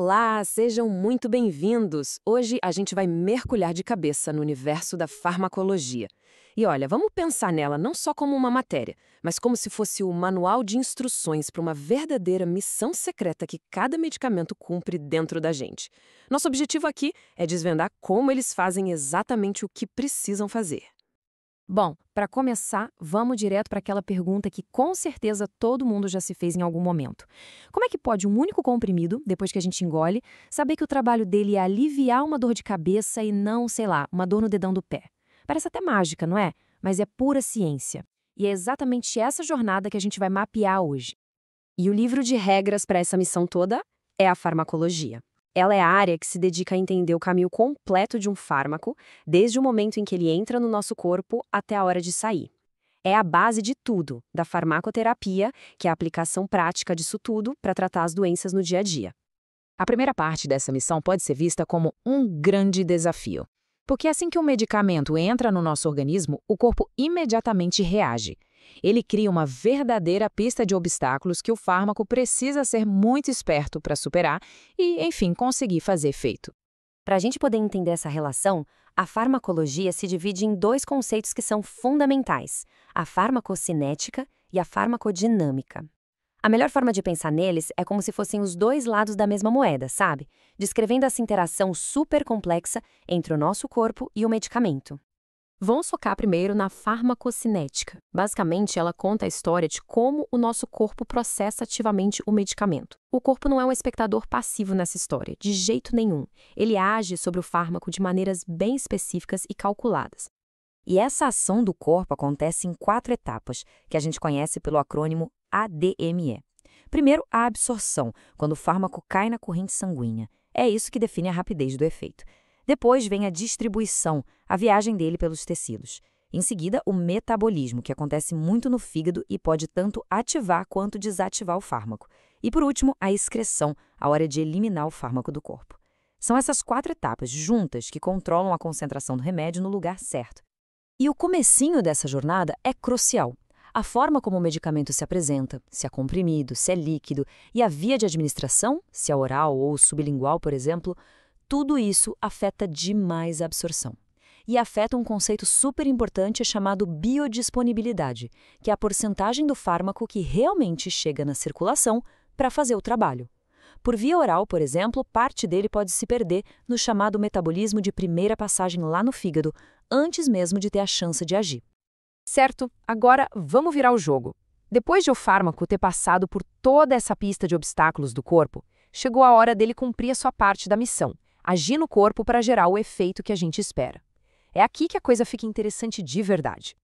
Olá, sejam muito bem-vindos! Hoje a gente vai mergulhar de cabeça no universo da farmacologia. E olha, vamos pensar nela não só como uma matéria, mas como se fosse o manual de instruções para uma verdadeira missão secreta que cada medicamento cumpre dentro da gente. Nosso objetivo aqui é desvendar como eles fazem exatamente o que precisam fazer. Bom, para começar, vamos direto para aquela pergunta que com certeza todo mundo já se fez em algum momento. Como é que pode um único comprimido, depois que a gente engole, saber que o trabalho dele é aliviar uma dor de cabeça e não, sei lá, uma dor no dedão do pé? Parece até mágica, não é? Mas é pura ciência. E é exatamente essa jornada que a gente vai mapear hoje. E o livro de regras para essa missão toda é a farmacologia. Ela é a área que se dedica a entender o caminho completo de um fármaco, desde o momento em que ele entra no nosso corpo até a hora de sair. É a base de tudo, da farmacoterapia, que é a aplicação prática disso tudo para tratar as doenças no dia a dia. A primeira parte dessa missão pode ser vista como um grande desafio. Porque assim que um medicamento entra no nosso organismo, o corpo imediatamente reage. Ele cria uma verdadeira pista de obstáculos que o fármaco precisa ser muito esperto para superar e, enfim, conseguir fazer efeito. Para a gente poder entender essa relação, a farmacologia se divide em dois conceitos que são fundamentais: a farmacocinética e a farmacodinâmica. A melhor forma de pensar neles é como se fossem os dois lados da mesma moeda, sabe? Descrevendo essa interação super complexa entre o nosso corpo e o medicamento. Vamos focar primeiro na farmacocinética. Basicamente, ela conta a história de como o nosso corpo processa ativamente o medicamento. O corpo não é um espectador passivo nessa história, de jeito nenhum. Ele age sobre o fármaco de maneiras bem específicas e calculadas. E essa ação do corpo acontece em 4 etapas, que a gente conhece pelo acrônimo ADME. Primeiro, a absorção, quando o fármaco cai na corrente sanguínea. É isso que define a rapidez do efeito. Depois vem a distribuição, a viagem dele pelos tecidos. Em seguida, o metabolismo, que acontece muito no fígado e pode tanto ativar quanto desativar o fármaco. E por último, a excreção, a hora de eliminar o fármaco do corpo. São essas 4 etapas juntas que controlam a concentração do remédio no lugar certo. E o comecinho dessa jornada é crucial. A forma como o medicamento se apresenta, se é comprimido, se é líquido, e a via de administração, se é oral ou sublingual, por exemplo, tudo isso afeta demais a absorção. E afeta um conceito super importante chamado biodisponibilidade, que é a porcentagem do fármaco que realmente chega na circulação para fazer o trabalho. Por via oral, por exemplo, parte dele pode se perder no chamado metabolismo de primeira passagem lá no fígado, antes mesmo de ter a chance de agir. Certo, agora vamos virar o jogo. Depois de o fármaco ter passado por toda essa pista de obstáculos do corpo, chegou a hora dele cumprir a sua parte da missão, agir no corpo para gerar o efeito que a gente espera. É aqui que a coisa fica interessante de verdade.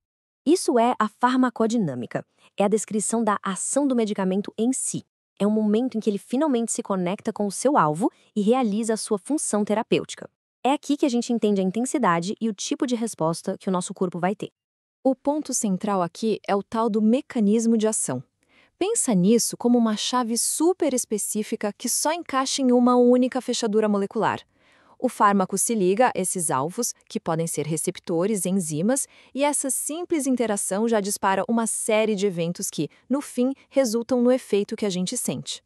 Isso é a farmacodinâmica. É a descrição da ação do medicamento em si. É um momento em que ele finalmente se conecta com o seu alvo e realiza a sua função terapêutica. É aqui que a gente entende a intensidade e o tipo de resposta que o nosso corpo vai ter. O ponto central aqui é o tal do mecanismo de ação. Pensa nisso como uma chave super específica que só encaixa em uma única fechadura molecular. O fármaco se liga a esses alvos, que podem ser receptores, enzimas, e essa simples interação já dispara uma série de eventos que, no fim, resultam no efeito que a gente sente.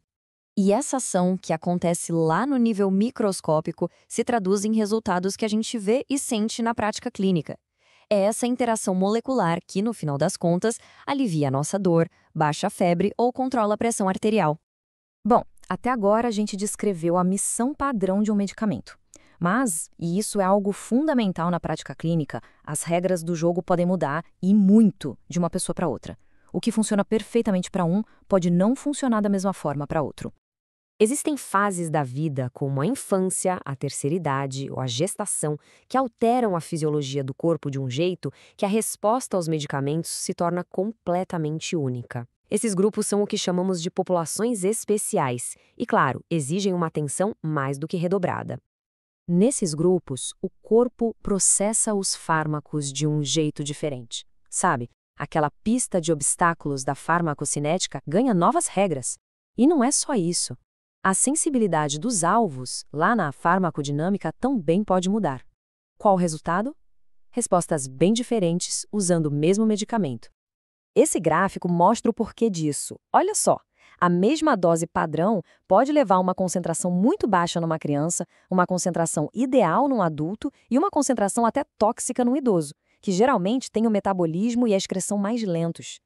E essa ação, que acontece lá no nível microscópico, se traduz em resultados que a gente vê e sente na prática clínica. É essa interação molecular que, no final das contas, alivia a nossa dor, baixa a febre ou controla a pressão arterial. Bom, até agora a gente descreveu a missão padrão de um medicamento. Mas, e isso é algo fundamental na prática clínica, as regras do jogo podem mudar, e muito, de uma pessoa para outra. O que funciona perfeitamente para um pode não funcionar da mesma forma para outro. Existem fases da vida, como a infância, a terceira idade ou a gestação, que alteram a fisiologia do corpo de um jeito que a resposta aos medicamentos se torna completamente única. Esses grupos são o que chamamos de populações especiais e, claro, exigem uma atenção mais do que redobrada. Nesses grupos, o corpo processa os fármacos de um jeito diferente. Sabe, aquela pista de obstáculos da farmacocinética ganha novas regras. E não é só isso. A sensibilidade dos alvos, lá na farmacodinâmica, também pode mudar. Qual o resultado? Respostas bem diferentes usando o mesmo medicamento. Esse gráfico mostra o porquê disso. Olha só, A mesma dose padrão pode levar a uma concentração muito baixa numa criança, uma concentração ideal num adulto e uma concentração até tóxica num idoso, que geralmente tem o metabolismo e a excreção mais lentos.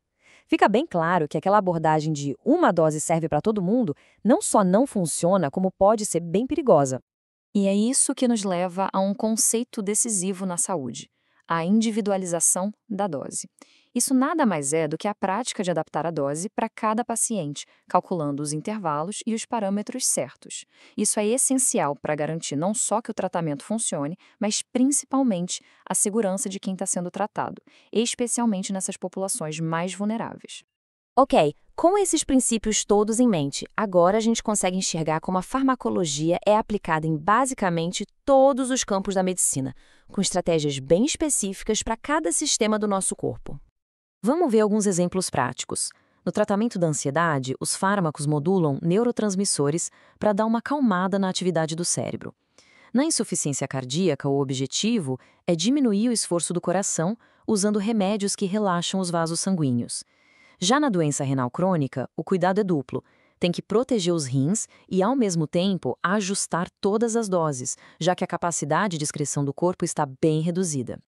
Fica bem claro que aquela abordagem de uma dose serve para todo mundo não só não funciona, como pode ser bem perigosa. E é isso que nos leva a um conceito decisivo na saúde: a individualização da dose. Isso nada mais é do que a prática de adaptar a dose para cada paciente, calculando os intervalos e os parâmetros certos. Isso é essencial para garantir não só que o tratamento funcione, mas principalmente a segurança de quem está sendo tratado, especialmente nessas populações mais vulneráveis. Ok, com esses princípios todos em mente, agora a gente consegue enxergar como a farmacologia é aplicada em basicamente todos os campos da medicina, com estratégias bem específicas para cada sistema do nosso corpo. Vamos ver alguns exemplos práticos. No tratamento da ansiedade, os fármacos modulam neurotransmissores para dar uma acalmada na atividade do cérebro. Na insuficiência cardíaca, o objetivo é diminuir o esforço do coração usando remédios que relaxam os vasos sanguíneos. Já na doença renal crônica, o cuidado é duplo. Tem que proteger os rins e, ao mesmo tempo, ajustar todas as doses, já que a capacidade de excreção do corpo está bem reduzida.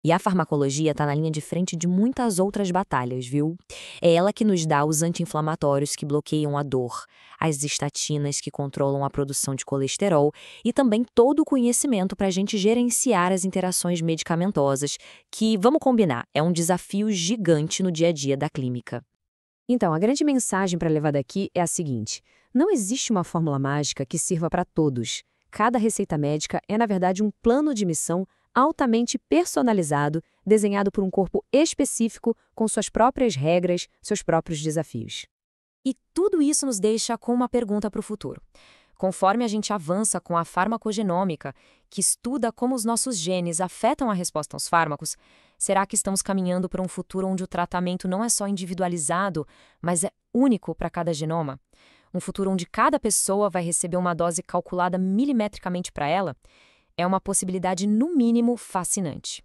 E a farmacologia está na linha de frente de muitas outras batalhas, viu? É ela que nos dá os anti-inflamatórios que bloqueiam a dor, as estatinas que controlam a produção de colesterol e também todo o conhecimento para a gente gerenciar as interações medicamentosas, que, vamos combinar, é um desafio gigante no dia a dia da clínica. Então, a grande mensagem para levar daqui é a seguinte: não existe uma fórmula mágica que sirva para todos. Cada receita médica é, na verdade, um plano de missão altamente personalizado, desenhado por um corpo específico, com suas próprias regras, seus próprios desafios. E tudo isso nos deixa com uma pergunta para o futuro. Conforme a gente avança com a farmacogenômica, que estuda como os nossos genes afetam a resposta aos fármacos, será que estamos caminhando para um futuro onde o tratamento não é só individualizado, mas é único para cada genoma? Um futuro onde cada pessoa vai receber uma dose calculada milimetricamente para ela? É uma possibilidade, no mínimo, fascinante.